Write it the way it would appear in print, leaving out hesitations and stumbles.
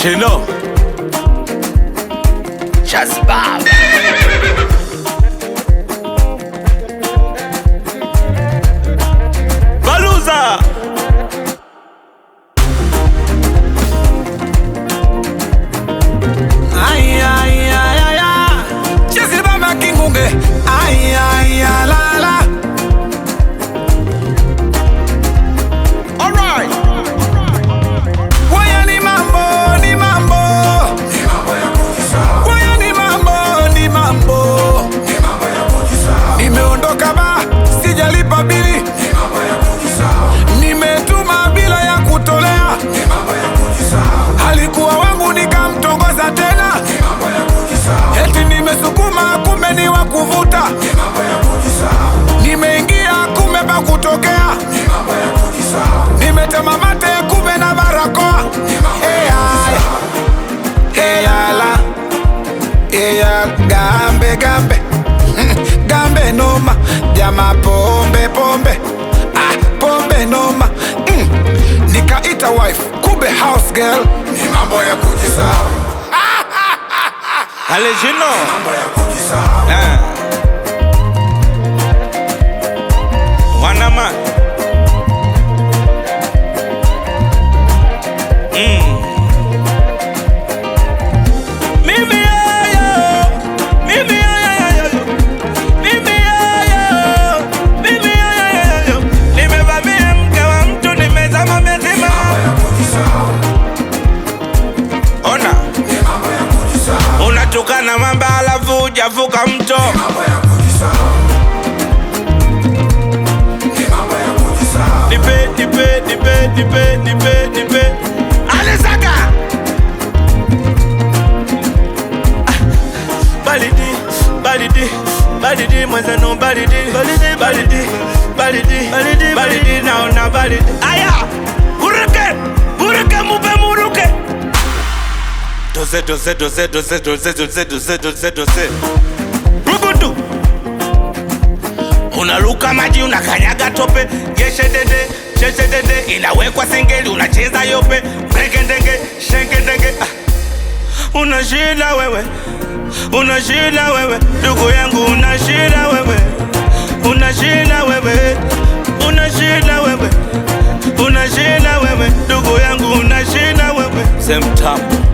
Chino Chazbab Baluza Ay ay ay ay ay Chazbab kingunge ay ay ay la la. Alright. Waya ni mambo ni mambo ni mambo ya kujisa. Waya ni mambo ni mambo ni mambo ya kujisa. Nimeondoka ba sijalipa bili ni mambo ya kujisa. Nimetuma bila ya kutolea ni mambo ya kujisa. Alikuwa wangu nikamtongoza tena ni mambo ya kujisa. Eti nimesukuma kumbe ni wa kuvuta ni mambo ya kujisa. Nimeingia kumbe pa kutokea ni mambo ya kujisa. Nimetema mate kumbe na barakoa ni mambo ya kujisa. Hey ala yeah, gambe gambe gambe noma jama pombe pombe pombe noma nikaita wife kumbe house girl ni mambo ya kujisahau. Alejino Mambo ya kujisahau. Wanama unatukana mamba alafu hujavuka mto. Nipe Alisaka Balidi mwezeno balidi naona balidi. Aya Buruke mube muruke Doze Rugudu unaluka maji unakanyaga tope. Geshe dede inawekwa singeli unacheza yope. Shengedenge unashida wewe ndugu yangu unashida wewe ndugu yangu unashida wewe. Same time